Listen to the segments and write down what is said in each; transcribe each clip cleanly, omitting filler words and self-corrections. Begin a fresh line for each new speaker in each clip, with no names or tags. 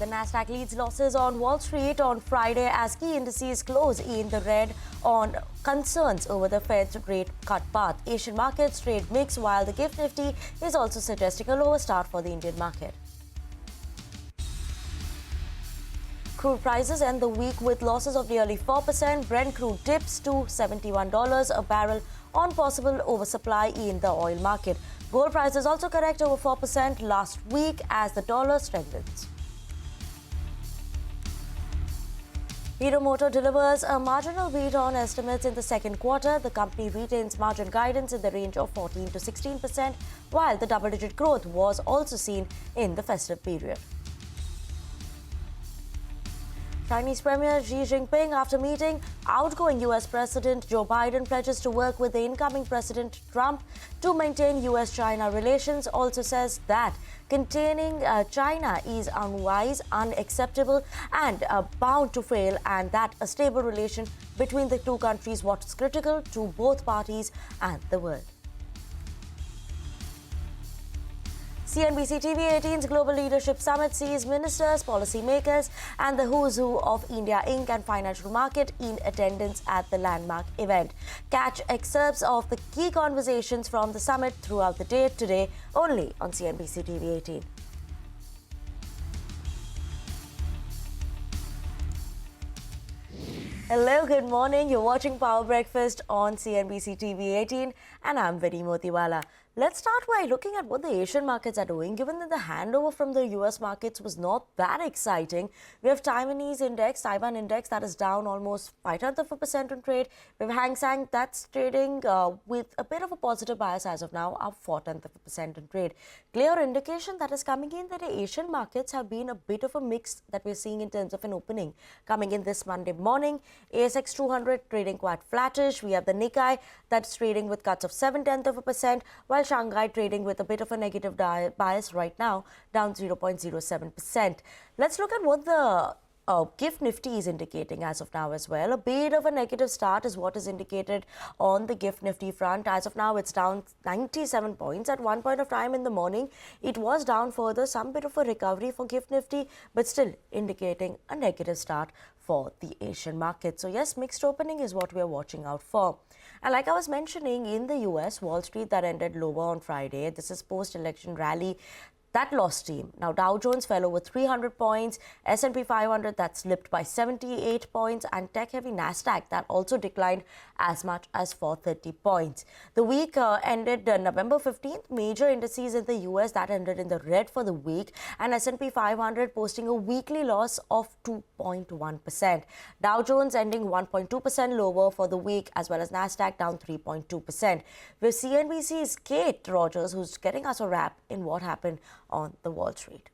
The Nasdaq leads losses on Wall Street on Friday as key indices close in the red on concerns over the Fed's rate cut path. Asian markets trade mixed while the GIFT Nifty is also suggesting a lower start for the Indian market. Crude prices end the week with losses of nearly 4%. Brent crude dips to $71 a barrel on possible oversupply in the oil market. Gold prices also correct over 4% last week as the dollar strengthens. Hero Motor delivers a marginal beat on estimates in the second quarter. The company retains margin guidance in the range of 14 to 16%, while the double-digit growth was also seen in the festive period. Chinese Premier Xi Jinping, after meeting outgoing U.S. President Joe Biden, pledges to work with the incoming President Trump to maintain U.S.-China relations, also says that containing China is unwise, unacceptable and bound to fail, and that a stable relation between the two countries was critical to both parties and the world. CNBC TV 18's Global Leadership Summit sees ministers, policymakers and the who's who of India Inc. and financial market in attendance at the landmark event. Catch excerpts of the key conversations from the summit throughout the day today only on CNBC TV 18. Hello, good morning. You're watching Power Breakfast on CNBC TV 18 and I'm Vinny Motiwala. Let's start by looking at what the Asian markets are doing. Given that the handover from the US markets was not that exciting, we have Taiwan index that is down almost 0.5% on trade. We have Hang Seng that's trading with a bit of a positive bias as of now, up 0.4% on trade. Clear indication that is coming in that the Asian markets have been a bit of a mix that we're seeing in terms of an opening. Coming in this Monday morning, ASX 200 trading quite flattish. We have the Nikkei that's trading with cuts of 0.7%, while Shanghai trading with a bit of a negative bias right now, down 0.07%. Let's look at what the GIFT Nifty is indicating as of now as well. A bit of a negative start is what is indicated on the GIFT Nifty front. As of now, it's down 97 points. At one point of time in the morning, it was down further, some bit of a recovery for GIFT Nifty, but still indicating a negative start for the Asian market. So yes, mixed opening is what we are watching out for. And like I was mentioning, in the US, Wall Street that ended lower on Friday. This is post-election rally that lost steam. Now, Dow Jones fell over 300 points, S&P 500 that slipped by 78 points, and tech-heavy Nasdaq that also declined as much as 430 points. The week ended November 15th. Major indices in the US that ended in the red for the week, and S&P 500 posting a weekly loss of 2.1%. Dow Jones ending 1.2% lower for the week, as well as Nasdaq down 3.2%. With CNBC's Kate Rogers, who's getting us a wrap in what happened on the Wall Street.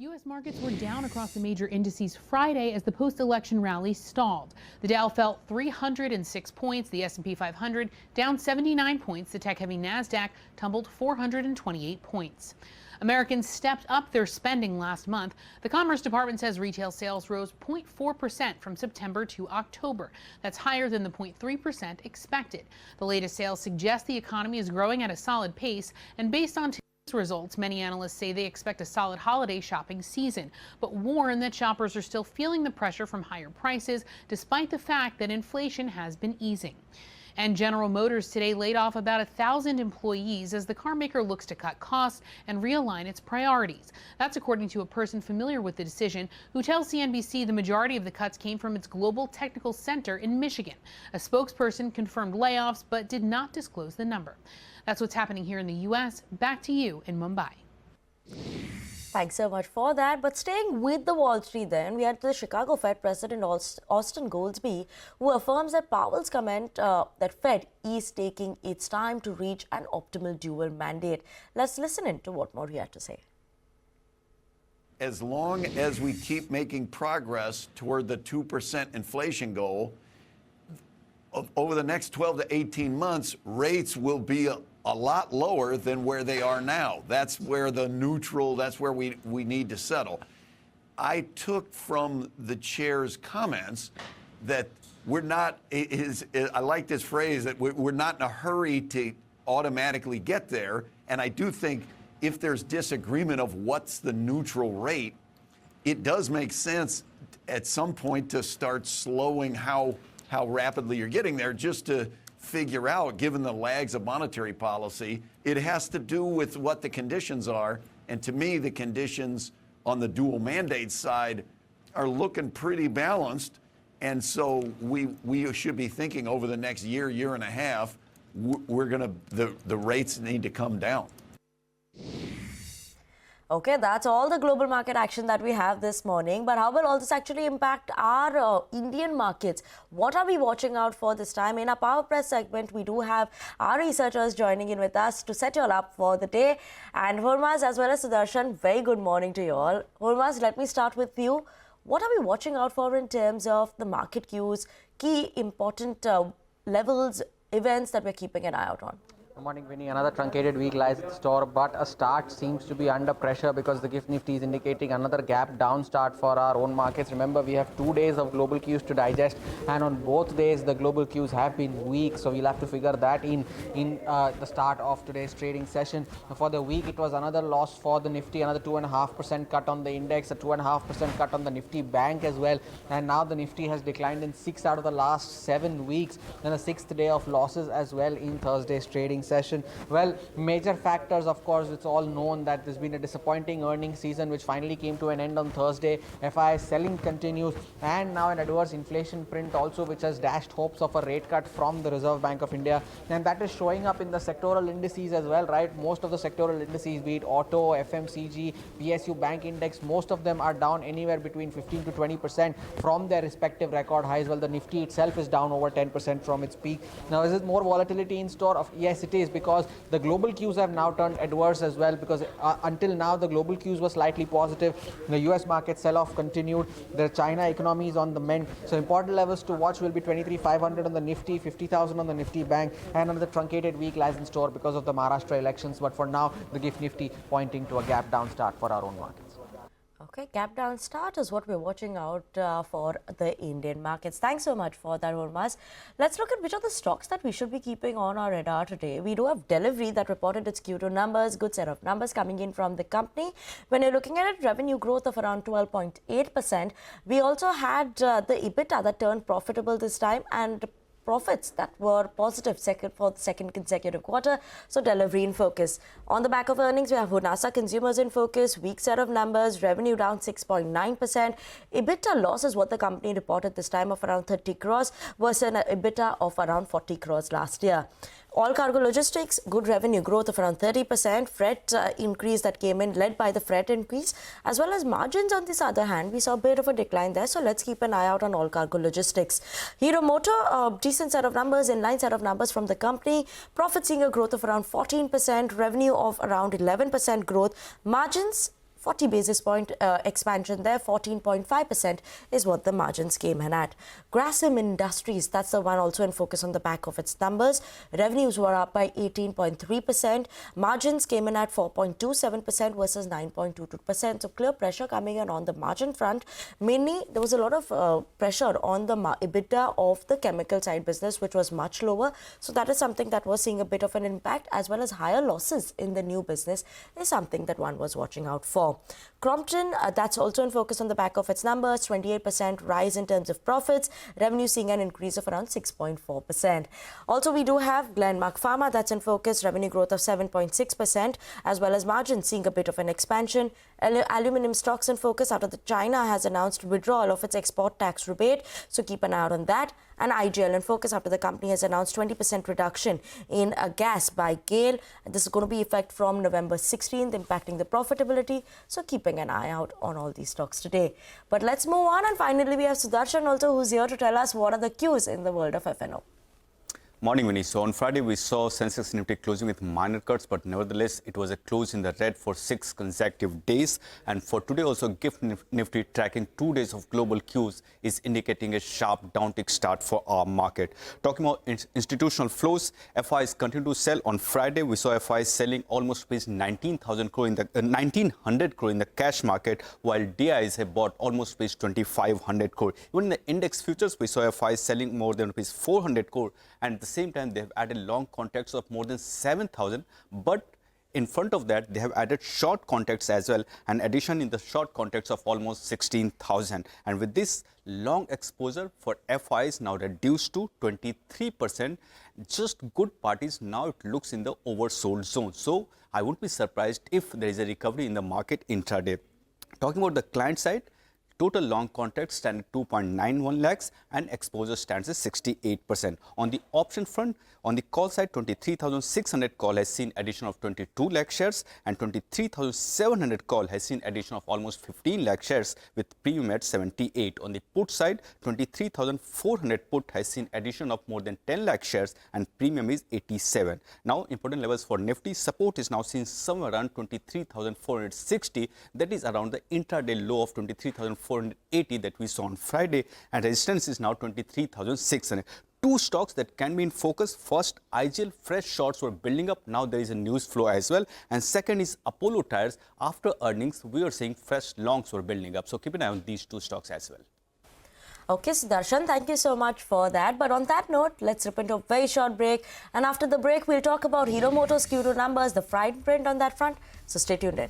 U.S. markets were down across the major indices Friday as the post-election rally stalled. The Dow fell 306 points, the S&P 500 down 79 points, the tech-heavy Nasdaq tumbled 428 points. Americans stepped up their spending last month. The Commerce Department says retail sales rose 0.4% from September to October. That's higher than the 0.3% expected. The latest sales suggest the economy is growing at a solid pace, and based on results, many analysts say they expect a solid holiday shopping season, but warn that shoppers are still feeling the pressure from higher prices, despite the fact that inflation has been easing. And General Motors today laid off about 1,000 employees as the car maker looks to cut costs and realign its priorities. That's according to a person familiar with the decision who tells CNBC the majority of the cuts came from its Global Technical Center in Michigan. A spokesperson confirmed layoffs but did not disclose the number. That's what's happening here in the U.S. Back to you in Mumbai.
Thanks so much for that. But staying with the Wall Street then, we had the Chicago Fed President Austin Goolsbee, who affirms that Powell's comment that Fed is taking its time to reach an optimal dual mandate. Let's listen in to what more he had to say.
As long as we keep making progress toward the 2% inflation goal, over the next 12 to 18 months, rates will be a lot lower than where they are now. That's where the neutral, that's where we need to settle. I took from the chair's comments that we're not, I like this phrase, that we're not in a hurry to automatically get there. And I do think if there's disagreement of what's the neutral rate, it does make sense at some point to start slowing how rapidly you're getting there, just to figure out, given the lags of monetary policy, it has to do with what the conditions are. And to me, the conditions on the dual mandate side are looking pretty balanced. And so we should be thinking over the next year and a half, the rates need to come down.
Okay, that's all the global market action that we have this morning. But how will all this actually impact our Indian markets? What are we watching out for this time? In our Power Press segment, we do have our researchers joining in with us to set you all up for the day. And Hormaz as well as Sudarshan, very good morning to you all. Hormaz, let me start with you. What are we watching out for in terms of the market cues, key important levels, events that we're keeping an eye out on?
Good morning, Vinny. Another truncated week lies at the store, but a start seems to be under pressure because the GIFT Nifty is indicating another gap down start for our own markets. Remember, we have 2 days of global cues to digest, and on both days the global cues have been weak, so we'll have to figure that in the start of today's trading session. For the week, it was another loss for the Nifty, another 2.5% cut on the index, a 2.5% cut on the Nifty Bank as well, and now the Nifty has declined in 6 out of the last 7 weeks, and a 6th day of losses as well in Thursday's trading session. Well, major factors, of course, it's all known that there's been a disappointing earnings season which finally came to an end on Thursday. FI selling continues, and now an adverse inflation print also, which has dashed hopes of a rate cut from the Reserve Bank of India, and that is showing up in the sectoral indices as well, right? Most of the sectoral indices, be it auto, FMCG, PSU bank index, most of them are down anywhere between 15 to 20% from their respective record highs, while the Nifty itself is down over 10% from its peak. Now, is it more volatility in store? Yes, it is, because the global cues have now turned adverse as well, because until now the global cues were slightly positive. The US market sell-off continued. The China economy is on the mend. So important levels to watch will be 23,500 on the Nifty, 50,000 on the Nifty Bank, and another truncated week lies in store because of the Maharashtra elections. But for now, the GIFT Nifty pointing to a gap down start for our own markets.
Okay, gap down start is what we're watching out for the Indian markets. Thanks so much for that, Hormaz. Let's look at which are the stocks that we should be keeping on our radar today. We do have Delhivery that reported its Q2 numbers, good set of numbers coming in from the company. When you're looking at it, revenue growth of around 12.8%. We also had the EBITDA that turned profitable this time, and profits that were positive for the second consecutive quarter. So Delhivery in focus. On the back of earnings, we have Honasa Consumers in focus. Weak set of numbers. Revenue down 6.9%. EBITDA loss is what the company reported this time of around 30 crores versus an EBITDA of around 40 crores last year. All Cargo Logistics, good revenue growth of around 30%. Freight increase that came in led by the freight increase, as well as margins on this other hand. We saw a bit of a decline there, so let's keep an eye out on All Cargo Logistics. Hero Motor, decent set of numbers, inline set of numbers from the company. Profit seeing a growth of around 14%, revenue of around 11% growth. Margins, 40 basis point expansion there, 14.5% is what the margins came in at. Grasim Industries, that's the one also in focus on the back of its numbers. Revenues were up by 18.3%. Margins came in at 4.27% versus 9.22%. So clear pressure coming in on the margin front. Mainly, there was a lot of pressure on the EBITDA of the chemical side business, which was much lower. So that is something that was seeing a bit of an impact, as well as higher losses in the new business is something that one was watching out for. Crompton, that's also in focus on the back of its numbers, 28% rise in terms of profits, revenue seeing an increase of around 6.4%. Also, we do have Glenmark Pharma, that's in focus, revenue growth of 7.6%, as well as margins seeing a bit of an expansion. Aluminium stocks in focus after China has announced withdrawal of its export tax rebate, so keep an eye out on that. And IGL in focus after the company has announced 20% reduction in gas by GAIL. This is going to be effect from November 16th, impacting the profitability. So keeping an eye out on all these stocks today. But let's move on, and finally we have Sudarshan also, who's here to tell us what are the cues in the world of F&O.
Morning, Vinny. So on Friday, we saw Sensex Nifty closing with minor cuts, but nevertheless, it was a close in the red for 6 consecutive days. And for today, also GIFT Nifty tracking 2 days of global cues is indicating a sharp downtick start for our market. Talking about institutional flows, FIs continue to sell. On Friday, we saw FIs selling almost 19,000 crore in the 1,900 crore in the cash market, while DIs have bought almost 2,500 crore. Even in the index futures, we saw FIs selling more than 400 crore, and at the same time, they have added long contracts of more than 7,000. But In front of that, they have added short contracts as well, an addition in the short contracts of almost 16,000. And with this, long exposure for FIs now reduced to 23%. Just good parties, now it looks in the oversold zone. So I wouldn't be surprised if there is a recovery in the market intraday. Talking about the client side, total long contracts stand at 2.91 lakhs and exposure stands at 68%. On the option front, on the call side, 23,600 call has seen addition of 22 lakh shares and 23,700 call has seen addition of almost 15 lakh shares with premium at 78. On the put side, 23,400 put has seen addition of more than 10 lakh shares and premium is 87. Now, important levels for Nifty, support is now seen somewhere around 23,460. That is around the intraday low of 23,480 that we saw on Friday, and resistance is now 23,600. Two stocks that can be in focus. First, IGL, fresh shorts were building up. Now there is a news flow as well. And second is Apollo Tyres. After earnings, we are seeing fresh longs were building up. So keep an eye on these two stocks as well.
Okay, Sudarshan, thank you so much for that. But on that note, let's rip into a very short break. And after the break, we'll talk about Hero Motors Q2 numbers, the fine print on that front. So stay tuned in.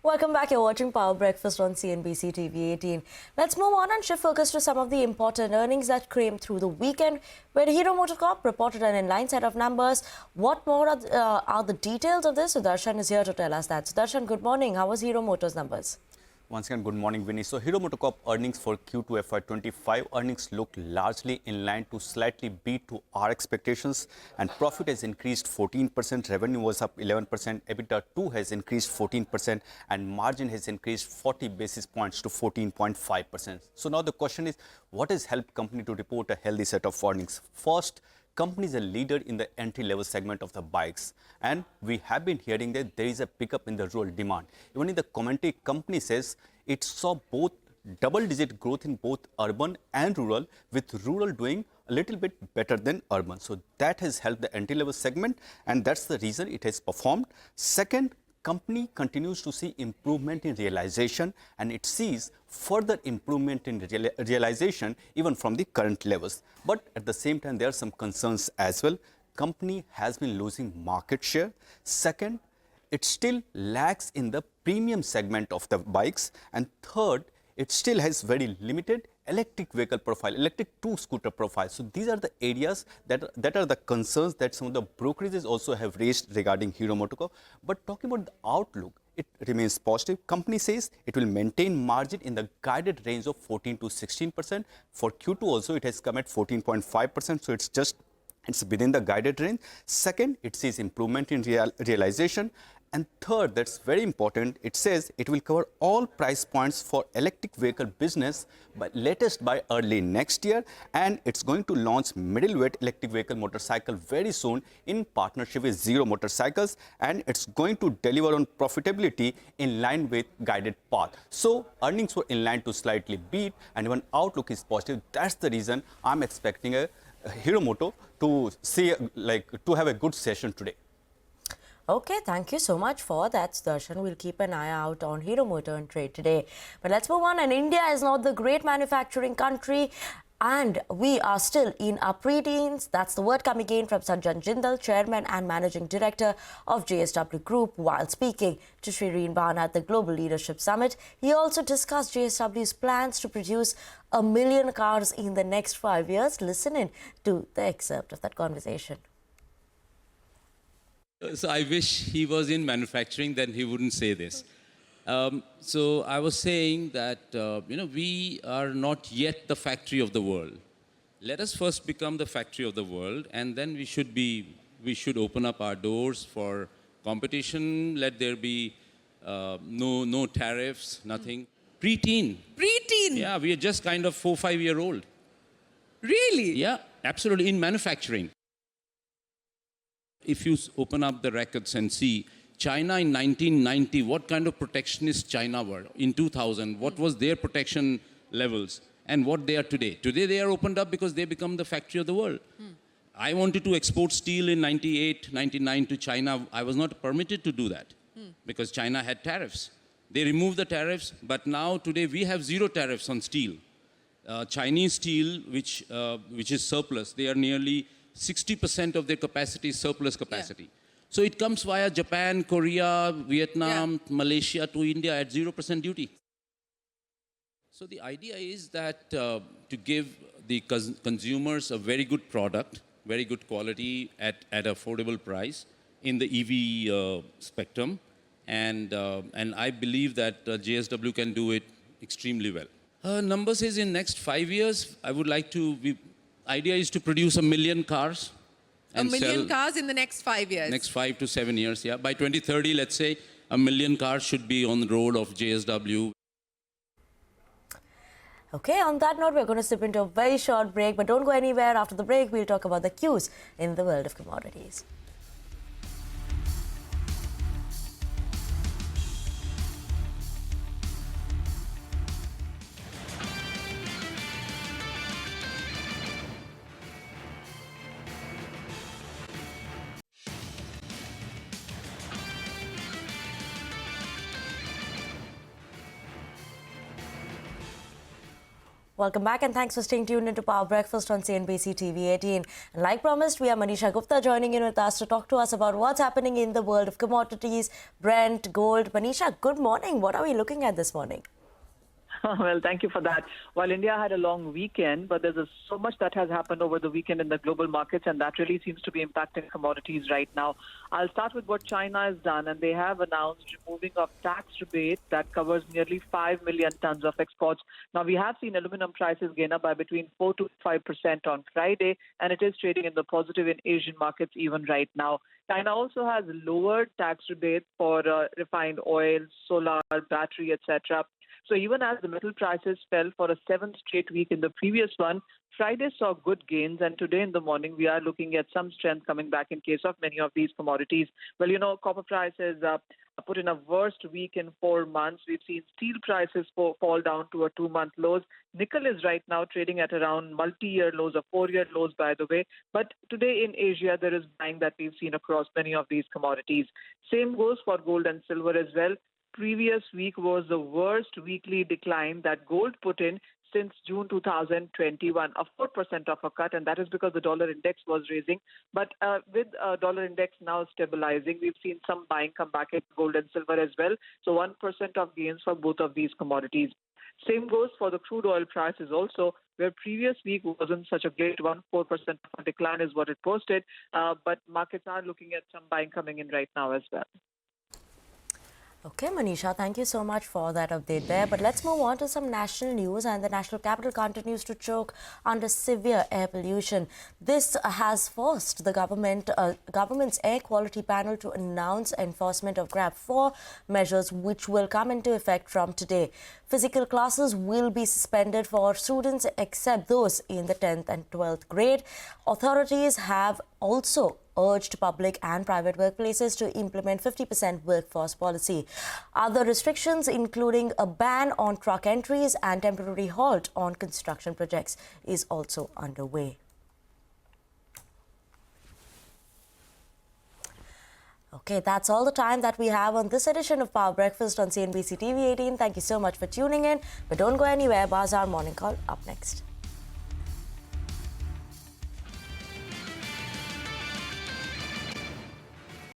Welcome back. You're watching Power Breakfast on CNBC TV 18. Let's move on and shift focus to some of the important earnings that came through the weekend, where Hero MotoCorp reported an inline set of numbers. What more are the details of this? Sudarshan is here to tell us that. Sudarshan, good morning. How was Hero Motors numbers?
Once again, good morning, Vinny. So, Hero MotoCorp earnings for Q2 FY25 earnings look largely in line to slightly beat to our expectations, and profit has increased 14%, revenue was up 11%, EBITDA 2 has increased 14%, and margin has increased 40 basis points to 14.5%. So, now the question is, what has helped company to report a healthy set of earnings? First, company is a leader in the entry-level segment of the bikes, and we have been hearing that there is a pickup in the rural demand. Even in the commentary, company says it saw both double-digit growth in both urban and rural, with rural doing a little bit better than urban. So that has helped the entry-level segment, and that's the reason it has performed. Second, company continues to see improvement in realization, and it sees further improvement in realization even from the current levels. But at the same time, there are some concerns as well. Company has been losing market share. Second, it still lacks in the premium segment of the bikes. And third, it still has very limited electric vehicle profile, electric two-scooter profile. So these are the areas that are the concerns that some of the brokerages also have raised regarding Hero MotoCorp. But talking about the outlook, it remains positive. Company says it will maintain margin in the guided range of 14 to 16%. For Q2 also, it has come at 14.5%. So it's within the guided range. Second, it sees improvement in realization. And third, that's very important, it says it will cover all price points for electric vehicle business latest by early next year, and it's going to launch middleweight electric vehicle motorcycle very soon in partnership with Zero Motorcycles, and it's going to deliver on profitability in line with guided path. So earnings were in line to slightly beat, and even outlook is positive. That's the reason I'm expecting a Hero Moto to have a good session today.
Okay, thank you so much for that, Sudarshan. We'll keep an eye out on Hero Motor and trade today. But let's move on. And India is not the great manufacturing country, and we are still in our pre-teens. That's the word coming in from Sanjan Jindal, Chairman and Managing Director of JSW Group. While speaking to Shireen Bhan at the Global Leadership Summit, he also discussed JSW's plans to produce 1 million cars in the next 5 years. Listen in to the excerpt of that conversation.
So I wish he was in manufacturing, then he wouldn't say this. So I was saying that, we are not yet the factory of the world. Let us first become the factory of the world, and then we should open up our doors for Competition, let there be no tariffs, nothing. Preteen.
Preteen?
Yeah, we are just kind of 4-5-year-old.
Really?
Yeah, absolutely, in manufacturing. If you open up the records and see, China in 1990, what kind of protectionist China were? In 2000, what was their protection levels? And what they are today? Today they are opened up because they become the factory of the world. I wanted to export steel in 98, 99 to China. I was not permitted to do that because China had tariffs. They removed the tariffs, but now today we have 0 tariffs on steel. Chinese steel, which is surplus, they are nearly 60% of their capacity is surplus capacity.
Yeah.
So it comes via Japan, Korea, Vietnam, Malaysia to India at 0% duty. So the idea is that to give the consumers a very good product, very good quality at affordable price in the EV spectrum. And I believe that JSW can do it extremely well. Numbers is in next 5 years, I would like to, idea is to produce 1 million cars.
A million cars in the next 5 years?
Next 5 to 7 years, yeah. By 2030, let's say, 1 million cars should be on the road of JSW.
Okay, on that note, we're going to slip into a very short break, but don't go anywhere. After the break, we'll talk about the cues in the world of commodities. Welcome back and thanks for staying tuned into Power Breakfast on CNBC TV 18. And like promised, we have Manisha Gupta joining in with us to talk to us about what's happening in the world of commodities, Brent, gold. Manisha, good morning. What are we looking at this morning?
Well, thank you for that. While India had a long weekend, but there's so much that has happened over the weekend in the global markets, and that really seems to be impacting commodities right now. I'll start with what China has done, and they have announced removing of tax rebate that covers nearly 5 million tons of exports. Now, we have seen aluminum prices gain up by between 4 to 5% on Friday, and it is trading in the positive in Asian markets even right now. China also has lowered tax rebates for refined oil, solar, battery, etc. So even as the metal prices fell for a 7th straight week in the previous one, Friday saw good gains, and today in the morning we are looking at some strength coming back in case of many of these commodities. Well, copper prices put in a worst week in 4 months. We've seen steel prices fall down to a 2-month lows. Nickel is right now trading at around multi-year lows or 4-year lows, by the way. But today in Asia, there is buying that we've seen across many of these commodities. Same goes for gold and silver as well. Previous week was the worst weekly decline that gold put in since June 2021, a 4% of a cut, and that is because the dollar index was raising. But with dollar index now stabilizing, we've seen some buying come back in gold and silver as well. So 1% of gains for both of these commodities. Same goes for the crude oil prices also, where previous week wasn't such a great one. 4% of a decline is what it posted, but markets are looking at some buying coming in right now as well.
Okay, Manisha, thank you so much for that update there. But let's move on to some national news. And the national capital continues to choke under severe air pollution. This has forced the government's air quality panel to announce enforcement of GRAP 4 measures, which will come into effect from today. Physical classes will be suspended for students except those in the 10th and 12th grade. Authorities have also urged public and private workplaces to implement 50% workforce policy. Other restrictions, including a ban on truck entries and temporary halt on construction projects, is also underway. Okay, that's all the time that we have on this edition of Power Breakfast on CNBC TV 18. Thank you so much for tuning in. But don't go anywhere. Bazaar Morning Call up next.